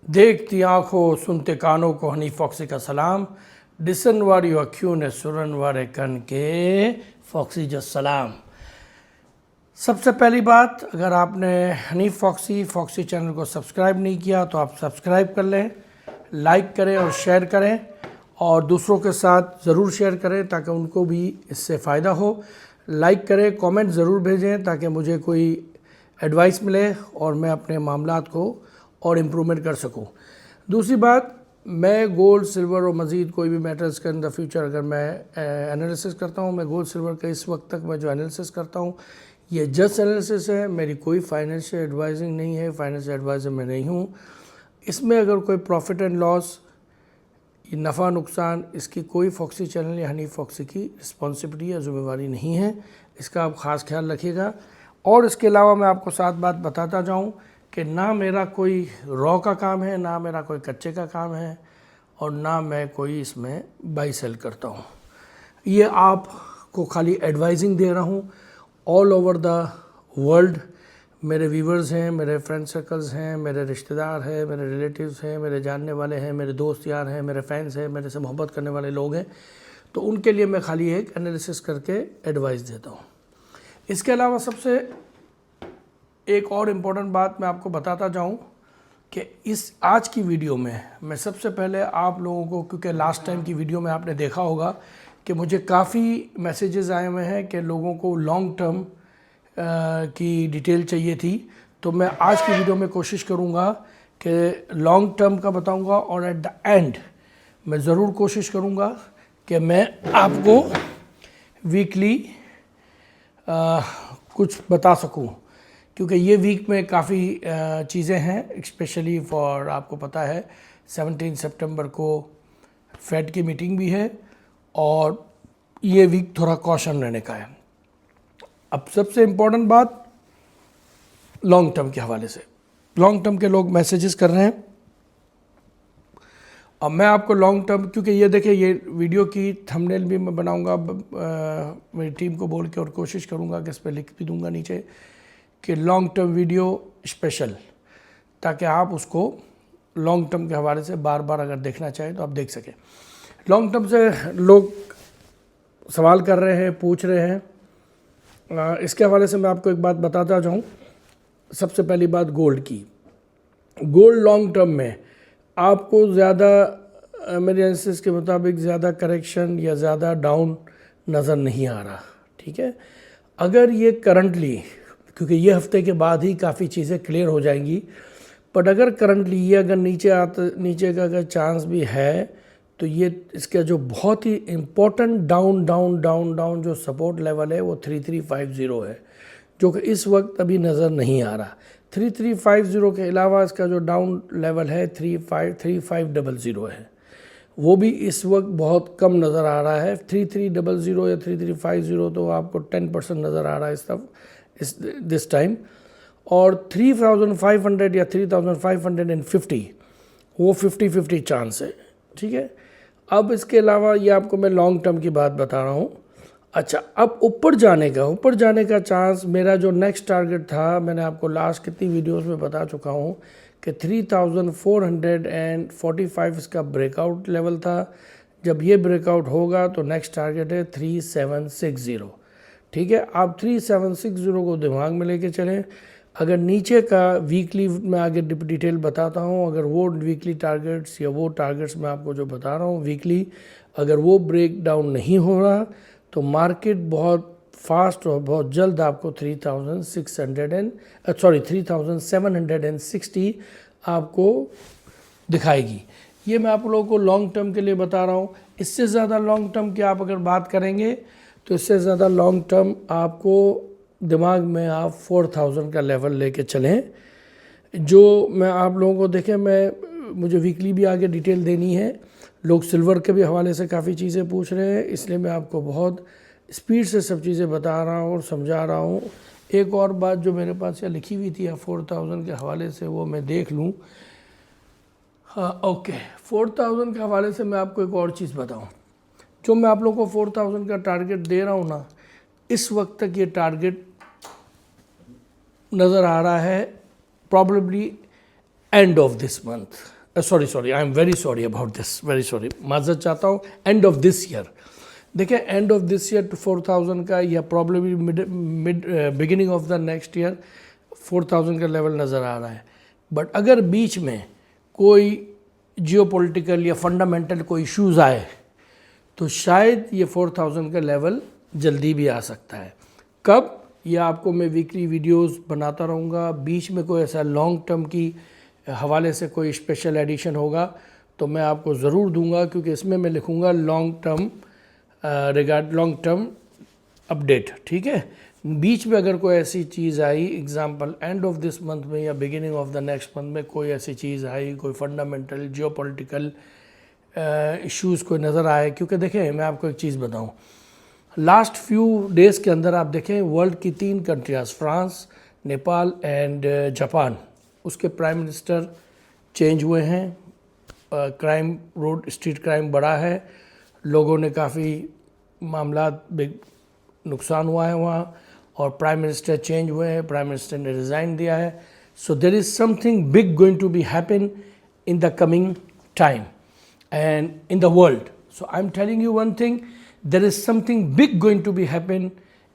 देखती आंखों सुनते कानों को हनी फॉक्सी का सलाम। डिसन वारी अखियों ने सुरन वारे कन के फॉक्सी जो सलाम। सबसे पहली बात, अगर आपने हनी फॉक्सी चैनल को सब्सक्राइब नहीं किया तो आप सब्सक्राइब कर लें, लाइक करें और शेयर करें, और दूसरों के साथ ज़रूर शेयर करें ताकि उनको भी इससे फ़ायदा हो। लाइक करें, कमेंट ज़रूर भेजें ताकि मुझे कोई एडवाइस मिले और मैं अपने मामलात को और इम्प्रूवमेंट कर सकूं। दूसरी बात, मैं गोल्ड सिल्वर और मज़ीद कोई भी मेटल्स का इन द फ्यूचर अगर मैं एनालिसिस करता हूं, मैं गोल्ड सिल्वर का इस वक्त तक मैं जो एनालिसिस करता हूं ये जस्ट एनालिसिस है, मेरी कोई फाइनेंशियल एडवाइजिंग नहीं है, फाइनेंशियल एडवाइज़र मैं नहीं हूं। इसमें अगर कोई प्रॉफिट एंड लॉस, नफ़ा नुकसान, इसकी कोई फॉक्सी चैनल या हनी फॉक्सी की रिस्पॉन्सिबिलिटी या ज़िम्मेवारी नहीं है, इसका आप ख़ास ख्याल रखिएगा। और इसके अलावा मैं आपको साथ बात बताता जाऊँ कि ना मेरा कोई रॉ का काम है, ना मेरा कोई कच्चे का काम है, और ना मैं कोई इसमें बाई सेल करता हूँ। ये आपको खाली एडवाइजिंग दे रहा हूँ। ऑल ओवर द वर्ल्ड मेरे व्यूवर्स हैं, मेरे फ्रेंड सर्कल्स हैं, मेरे रिश्तेदार हैं, मेरे रिलेटिव्स हैं, मेरे जानने वाले हैं, मेरे दोस्त यार हैं, मेरे फैंस हैं, मेरे से मोहब्बत करने वाले लोग हैं, तो उनके लिए मैं खाली एक एनालिसिस करके एडवाइस देता हूँ। इसके अलावा सबसे एक और इम्पोर्टेंट बात मैं आपको बताता जाऊं कि इस आज की वीडियो में मैं सबसे पहले आप लोगों को, क्योंकि लास्ट टाइम की वीडियो में आपने देखा होगा कि मुझे काफ़ी मैसेजेस आए हुए हैं कि लोगों को लॉन्ग टर्म की डिटेल चाहिए थी, तो मैं आज की वीडियो में कोशिश करूंगा कि लॉन्ग टर्म का बताऊंगा, और एट द एंड मैं ज़रूर कोशिश करूंगा कि मैं आपको वीकली कुछ बता सकूं, क्योंकि ये वीक में काफ़ी चीज़ें हैं, स्पेशली फॉर, आपको पता है 17 सितंबर को फेड की मीटिंग भी है और ये वीक थोड़ा कॉशन रहने का है। अब सबसे इम्पोर्टेंट बात लॉन्ग टर्म के हवाले से, लॉन्ग टर्म के लोग मैसेजेस कर रहे हैं। अब मैं आपको लॉन्ग टर्म, क्योंकि ये देखिए ये वीडियो की थंबनेल भी मैं बनाऊंगा, मेरी टीम को बोल के, और कोशिश करूंगा कि इस पर लिख भी दूंगा नीचे कि लॉन्ग टर्म वीडियो स्पेशल, ताकि आप उसको लॉन्ग टर्म के हवाले से बार बार अगर देखना चाहें तो आप देख सकें। लॉन्ग टर्म से लोग सवाल कर रहे हैं, पूछ रहे हैं, इसके हवाले से मैं आपको एक बात बताता जाऊं। सबसे पहली बात गोल्ड की। गोल्ड लॉन्ग टर्म में आपको ज़्यादा, मेरे एनालिसिस के मुताबिक ज़्यादा करेक्शन या ज़्यादा डाउन नज़र नहीं आ रहा, ठीक है। अगर ये करंटली, क्योंकि ये हफ्ते के बाद ही काफ़ी चीज़ें क्लियर हो जाएंगी, बट अगर करंटली ये अगर नीचे का अगर चांस भी है, तो ये इसका जो बहुत ही इम्पोर्टेंट डाउन जो सपोर्ट लेवल है वो 3350 है, जो कि इस वक्त अभी नज़र नहीं आ रहा। 3350 के अलावा इसका जो डाउन लेवल है 3500 है, वो भी इस वक्त बहुत कम नज़र आ रहा है। 3300 या 3350 तो आपको 10% नज़र आ रहा है दिस टाइम, और 3500 या 3550 वो 50-50 चांस है, ठीक है। अब इसके अलावा ये आपको मैं लॉन्ग टर्म की बात बता रहा हूँ। अच्छा, अब ऊपर जाने का चांस, मेरा जो नेक्स्ट टारगेट था, मैंने आपको लास्ट कितनी वीडियोस में बता चुका हूँ कि 3445 इसका ब्रेकआउट लेवल था। जब ये ब्रेकआउट होगा तो नेक्स्ट टारगेट है 3760, ठीक है। आप 3760 को दिमाग में लेके चलें। अगर नीचे का वीकली मैं आगे डिटेल बताता हूँ, अगर वो वीकली टारगेट्स या वो टारगेट्स मैं आपको जो बता रहा हूँ वीकली, अगर वो ब्रेक डाउन नहीं हो रहा तो मार्केट बहुत फास्ट और बहुत जल्द आपको 3760 आपको दिखाएगी। ये मैं आप लोगों को लॉन्ग टर्म के लिए बता रहा हूँ। इससे ज़्यादा लॉन्ग टर्म की आप अगर बात करेंगे तो इससे ज़्यादा लॉन्ग टर्म आपको दिमाग में आप 4000 का लेवल लेके चलें, जो मैं आप लोगों को देखें। मुझे वीकली भी आगे डिटेल देनी है। लोग सिल्वर के भी हवाले से काफ़ी चीज़ें पूछ रहे हैं, इसलिए मैं आपको बहुत स्पीड से सब चीज़ें बता रहा हूँ और समझा रहा हूँ। एक और बात जो मेरे पास यहाँ लिखी हुई थी 4000 के हवाले से, वो मैं देख लूँ। हाँ, ओके, 4000 के हवाले से मैं आपको एक और चीज़ बताऊँ। जो मैं आप लोगों को 4000 का टारगेट दे रहा हूँ ना, इस वक्त तक ये टारगेट नज़र आ रहा है probably end of this month, sorry I am very sorry about this, very sorry, माजरत चाहता हूँ। एंड ऑफ दिस ईयर, देखिए एंड ऑफ दिस ईयर 4000 का या problem mid beginning of the next year 4000 का लेवल नज़र आ रहा है। बट अगर बीच में कोई जियोपॉलिटिकल या फंडामेंटल कोई इश्यूज़ आए तो शायद ये 4000 का लेवल जल्दी भी आ सकता है। कब, यह आपको मैं वीकली वीडियोस बनाता रहूँगा। बीच में कोई ऐसा लॉन्ग टर्म की हवाले से कोई स्पेशल एडिशन होगा तो मैं आपको ज़रूर दूंगा, क्योंकि इसमें मैं लिखूँगा लॉन्ग टर्म अपडेट, ठीक है। बीच में अगर कोई ऐसी चीज़ आई, example end of this month में या beginning of the next month में कोई ऐसी चीज़ आई, कोई फंडामेंटल जियोपॉलिटिकल इश्यूज़ कोई नज़र आए, क्योंकि देखें मैं आपको एक चीज़ बताऊं, लास्ट फ्यू डेज़ के अंदर आप देखें वर्ल्ड की 3 कंट्रियाज, फ्रांस, नेपाल एंड जापान, उसके प्राइम मिनिस्टर चेंज हुए हैं। क्राइम रोड स्ट्रीट क्राइम बढ़ा है, लोगों ने काफ़ी मामला नुकसान हुआ है वहाँ, और प्राइम मिनिस्टर चेंज हुए हैं, प्राइम मिनिस्टर ने रिज़ाइन दिया है। So there is something big going to be happen in the coming time and in the world. So I'm telling you one thing, there is something big going to be happen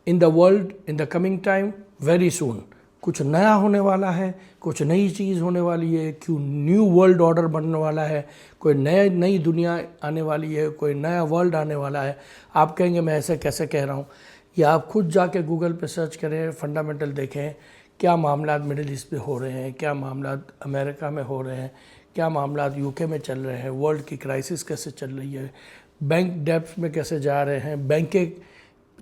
in the world in the coming time very soon. कुछ नया होने वाला है, कुछ नई चीज़ होने वाली है, क्यों न्यू वर्ल्ड ऑर्डर बनने वाला है, कोई नई दुनिया आने वाली है, कोई नया वर्ल्ड आने वाला है। आप कहेंगे मैं ऐसे कैसे कह रहा हूँ, या आप खुद जाके गूगल पे सर्च करें, फंडामेंटल देखें क्या मामला मिडिल ईस्ट पे हो रहे हैं, क्या मामला अमेरिका में हो रहे हैं, क्या मामला यूके में चल रहे हैं, वर्ल्ड की क्राइसिस कैसे चल रही है, बैंक डेब्ट में कैसे जा रहे हैं, बैंकें,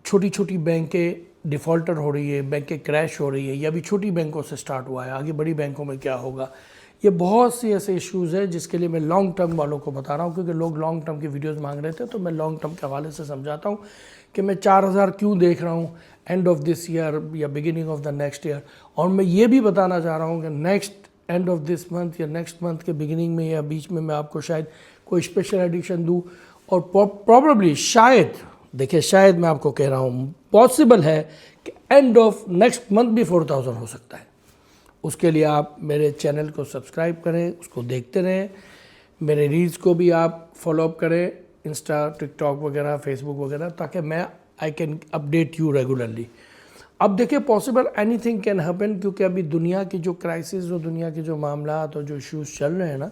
छोटी छोटी बैंकें डिफ़ॉल्टर हो रही है, बैंकें क्रैश हो रही है, या अभी छोटी बैंकों से स्टार्ट हुआ है, आगे बड़ी बैंकों में क्या होगा। ये बहुत सी ऐसे इश्यूज़ हैं जिसके लिए मैं लॉन्ग टर्म वालों को बता रहा हूँ, क्योंकि लोग लॉन्ग टर्म की वीडियोस मांग रहे थे, तो मैं लॉन्ग टर्म के हवाले से समझाता हूँ कि मैं 4000 क्यों देख रहा हूँ एंड ऑफ दिस ईयर या beginning of the next year. और मैं ये भी बताना चाह रहा हूँ कि next and of this month या नेक्स्ट मंथ के बिगिनिंग में या बीच में मैं आपको शायद कोई स्पेशल एडिशन दूँ, और प्रॉबली शायद, देखिए शायद मैं आपको कह रहा हूँ, पॉसिबल है कि एंड ऑफ नेक्स्ट मंथ भी 4000 हो सकता है। उसके लिए आप मेरे चैनल को सब्सक्राइब करें, उसको देखते रहें, मेरे रील्स को भी आप फॉलोअप करें, इंस्टा, टिकटॉक वगैरह, फेसबुक वगैरह, ताकि मैं I can update you regularly. अब देखिए पॉसिबल एनीथिंग कैन हैपन, क्योंकि अभी दुनिया की जो क्राइसिस और दुनिया के जो मामला और जो इश्यूज़ चल रहे हैं ना,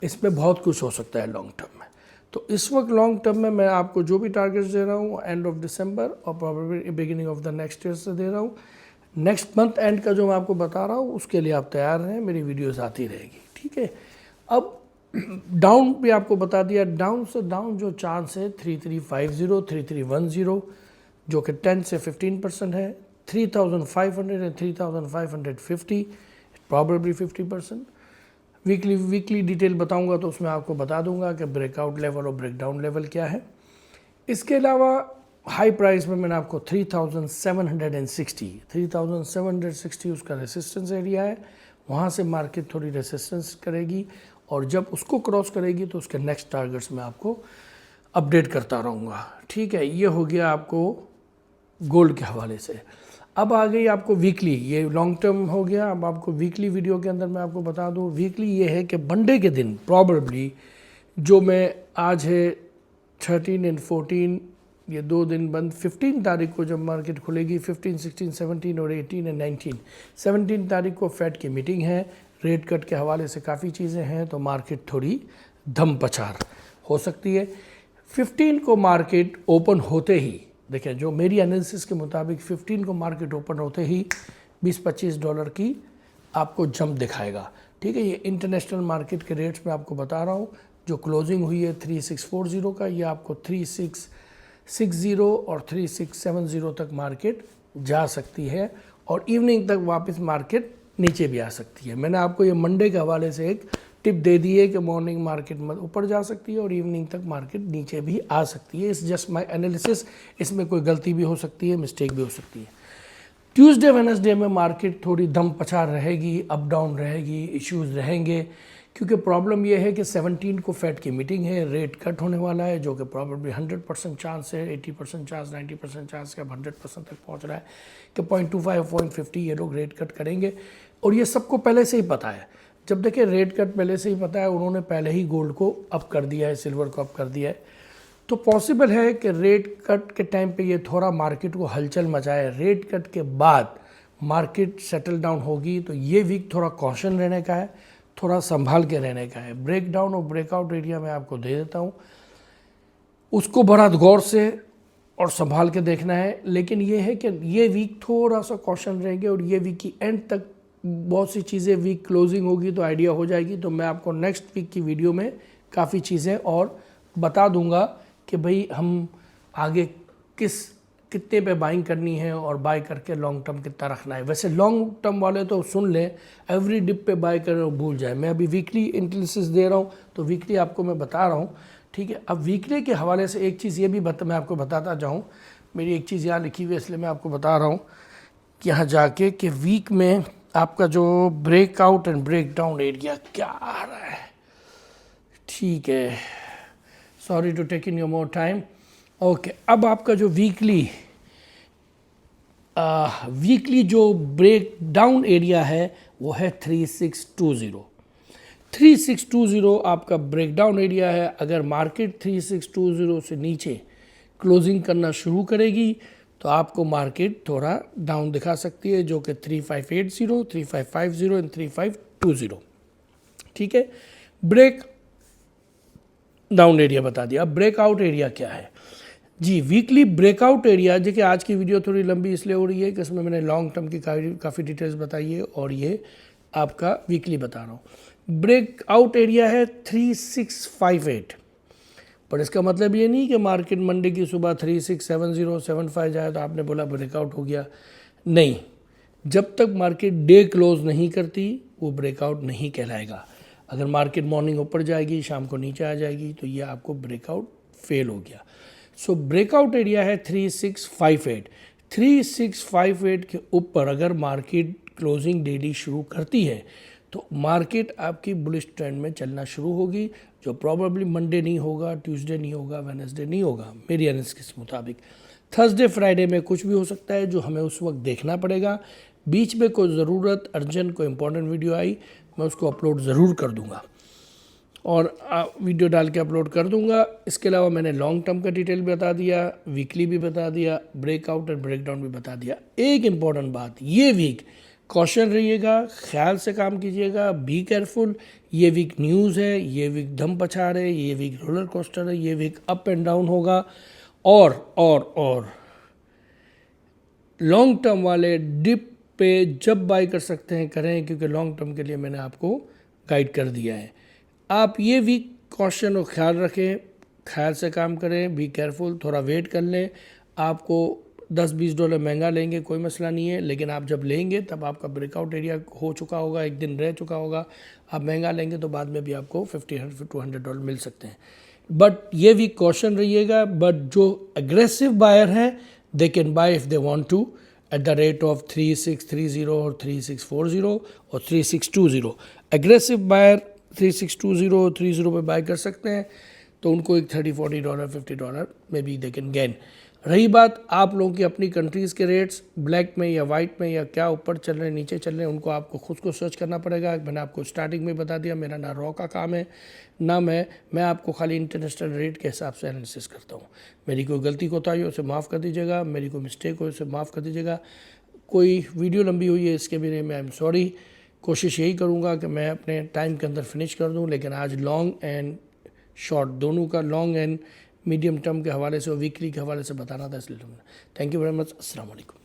इसमें बहुत कुछ हो सकता है लॉन्ग टर्म में। तो इस वक्त लॉन्ग टर्म में मैं आपको जो भी टारगेट्स दे रहा हूँ एंड ऑफ दिसंबर और probably beginning of the next year से दे रहा हूँ। नेक्स्ट मंथ एंड का जो मैं आपको बता रहा हूँ उसके लिए आप तैयार रहें, मेरी वीडियोस आती रहेगी, ठीक है। अब डाउन भी आपको बता दिया, डाउन से डाउन जो चांस है 3350, 3310, जो कि 10 से 15% है, 3500 एंड 3550 प्रॉबेबली 50%। वीकली डिटेल बताऊंगा तो उसमें आपको बता दूंगा कि ब्रेकआउट लेवल और ब्रेकडाउन लेवल क्या है। इसके अलावा हाई प्राइस में मैंने आपको 3760 उसका रेसिस्टेंस एरिया है, वहाँ से मार्केट थोड़ी रेसिस्टेंस करेगी, और जब उसको क्रॉस करेगी तो उसके नेक्स्ट टारगेट्स में आपको अपडेट करता रहूँगा, ठीक है। ये हो गया आपको गोल्ड के हवाले से। अब आ गई आपको वीकली, ये लॉन्ग टर्म हो गया। अब आपको वीकली वीडियो के अंदर मैं आपको बता दूँ, वीकली ये है कि मंडे के दिन प्रॉबेबली, जो मैं आज है 13 एंड 14, ये 2 दिन बंद, 15 तारीख को जब मार्केट खुलेगी, 15, 16, 17 और 18 एंड 19, 17 तारीख को फेड की मीटिंग है, रेट कट के हवाले से काफ़ी चीज़ें हैं, तो मार्केट थोड़ी धम पछाड़ हो सकती है। 15 को मार्केट ओपन होते ही, देखिए जो मेरी एनालिसिस के मुताबिक 15 को मार्केट ओपन होते ही $20-25 की आपको जंप दिखाएगा, ठीक है। ये इंटरनेशनल मार्केट के रेट्स में आपको बता रहा हूँ, जो क्लोजिंग हुई है 3640 का, ये आपको 3660 और 3670 तक मार्केट जा सकती है, और इवनिंग तक वापस मार्केट नीचे भी आ सकती है। मैंने आपको ये मंडे के हवाले से एक टिप दे दी है कि मॉर्निंग मार्केट ऊपर जा सकती है और इवनिंग तक मार्केट नीचे भी आ सकती है। इस जस्ट माय एनालिसिस, इसमें कोई गलती भी हो सकती है, मिस्टेक भी हो सकती है। ट्यूसडे वेडनेसडे में मार्केट थोड़ी दम पछाड़ रहेगी, अप डाउन रहेगी, इश्यूज़ रहेंगे, क्योंकि प्रॉब्लम यह है कि 17 को फेड की मीटिंग है, रेट कट होने वाला है, जो कि प्रॉबेबली 100% चांस है, 80% चांस, 90% चांस के अब 100% तक पहुंच रहा है कि 0.25, 0.50 ये लोग रेट कट करेंगे, और ये सबको पहले से ही पता है। जब देखिए रेट कट पहले से ही पता है, उन्होंने पहले ही गोल्ड को अप कर दिया है, सिल्वर को अप कर दिया है, तो पॉसिबल है कि रेट कट के टाइम पे ये थोड़ा मार्केट को हलचल मचाए। रेट कट के बाद मार्केट सेटल डाउन होगी, तो ये वीक थोड़ा कॉशन रहने का है, थोड़ा संभाल के रहने का है। ब्रेक डाउन और ब्रेकआउट एरिया मैं आपको दे देता हूँ, उसको बड़ा गौर से और संभाल के देखना है। लेकिन ये है कि ये वीक थोड़ा सा कॉशन रहेंगे और ये वीक की एंड तक बहुत सी चीज़ें, वीक क्लोजिंग होगी तो आइडिया हो जाएगी। तो मैं आपको नेक्स्ट वीक की वीडियो में काफ़ी चीज़ें और बता दूंगा कि भाई हम आगे कितने पे बाइंग करनी है और बाय करके लॉन्ग टर्म कितना रखना है। वैसे लॉन्ग टर्म वाले तो सुन लें, एवरी डिप पे बाय करें और भूल जाए। मैं अभी वीकली एनालिसिस दे रहा हूँ, तो वीकली आपको मैं बता रहा हूँ, ठीक है। अब वीकली के हवाले से एक चीज़ ये भी मैं आपको बताता जाऊँ, मेरी एक चीज़ यहाँ लिखी हुई है इसलिए मैं आपको बता रहा हूँ कि यहाँ जाके कि वीक में आपका जो breakout and break down area क्या आ रहा है, ठीक है। Sorry to take in your more time. Okay, अब आपका जो वीकली जो ब्रेक डाउन एरिया है वो है 3620। 3620 आपका ब्रेक डाउन एरिया है। अगर मार्केट 3620 से नीचे क्लोजिंग करना शुरू करेगी तो आपको मार्केट थोड़ा डाउन दिखा सकती है, जो कि 3580, 3550 एंड 3520, ठीक है। ब्रेक डाउन एरिया बता दिया। अब ब्रेकआउट एरिया क्या है जी? वीकली ब्रेकआउट एरिया, देखिए आज की वीडियो थोड़ी लंबी इसलिए हो रही है कि इसमें मैंने लॉन्ग टर्म की काफ़ी डिटेल्स बताई है और ये आपका वीकली बता रहा हूँ। ब्रेकआउट एरिया है 3658, पर इसका मतलब ये नहीं कि मार्केट मंडे की सुबह 3670-75 जाए तो आपने बोला ब्रेकआउट हो गया। नहीं, जब तक मार्केट डे क्लोज नहीं करती वो ब्रेकआउट नहीं कहलाएगा। अगर मार्केट मॉर्निंग ऊपर जाएगी, शाम को नीचे आ जाएगी, तो ये आपको ब्रेकआउट फेल हो गया। सो ब्रेकआउट एरिया है 3658। 3658 के ऊपर अगर मार्केट क्लोजिंग डेली शुरू करती है तो मार्केट आपकी बुलिश ट्रेंड में चलना शुरू होगी, जो प्रॉबेबली मंडे नहीं होगा, ट्यूसडे नहीं होगा, वेडनेसडे नहीं होगा मेरी एनालिसिस के मुताबिक। थर्सडे फ्राइडे में कुछ भी हो सकता है, जो हमें उस वक्त देखना पड़ेगा। बीच में कोई ज़रूरत अर्जेंट कोई इंपॉर्टेंट वीडियो आई, मैं उसको अपलोड ज़रूर कर दूंगा और वीडियो डाल के अपलोड कर दूंगा। इसके अलावा मैंने लॉन्ग टर्म का डिटेल बता दिया, वीकली भी बता दिया, ब्रेकआउट और ब्रेकडाउन भी बता दिया। एक इम्पॉर्टेंट बात, ये वीक कॉशन रहिएगा, ख्याल से काम कीजिएगा, बी केयरफुल। ये वीक न्यूज़ है, ये वीक धम पछाड़ है, ये वीक रोलर कोस्टर है, ये वीक अप एंड डाउन होगा। और लॉन्ग टर्म वाले डिप पे जब बाय कर सकते हैं करें, क्योंकि लॉन्ग टर्म के लिए मैंने आपको गाइड कर दिया है। आप ये वीक कॉशन और ख्याल रखें, ख्याल से काम करें, बी केयरफुल, थोड़ा वेट कर लें। आपको $10-20 महंगा लेंगे कोई मसला नहीं है, लेकिन आप जब लेंगे तब आपका ब्रेकआउट एरिया हो चुका होगा, एक दिन रह चुका होगा। आप महंगा लेंगे तो बाद में भी आपको $50-100 मिल सकते हैं। बट ये वीक कॉशन रहिएगा। बट जो एग्रेसिव बायर हैं they can buy if they want to at the rate of 3630 और 3640 और 3620। एग्रेसिव बायर 3620 और 30 पे बाय कर सकते हैं, तो उनको एक $30-40, $50 में भी दे कैन गेन। रही बात आप लोगों की अपनी कंट्रीज़ के रेट्स, ब्लैक में या वाइट में या क्या ऊपर चल रहे हैं नीचे चल रहे हैं, उनको आपको खुद को सर्च करना पड़ेगा। मैंने आपको स्टार्टिंग में बता दिया, मेरा ना रॉ का काम है ना मैं आपको खाली इंटरनेशनल रेट के हिसाब से एनालिसिस करता हूँ। मेरी कोई गलती कोताही हो उसे माफ़ कर दीजिएगा, मेरी कोई मिस्टेक हो उसे माफ़ कर दीजिएगा। कोई वीडियो लंबी हुई है इसके भी मैं आई एम सॉरी। कोशिश यही करूँगा कि मैं अपने टाइम के अंदर फिनिश कर दूँ, लेकिन आज लॉन्ग एंड शॉर्ट दोनों का, लॉन्ग एंड मीडियम टर्म के हवाले से और वीकली के हवाले से बताना था, इसलिए थैंक यू वेरी मच। अस्सलाम वालेकुम।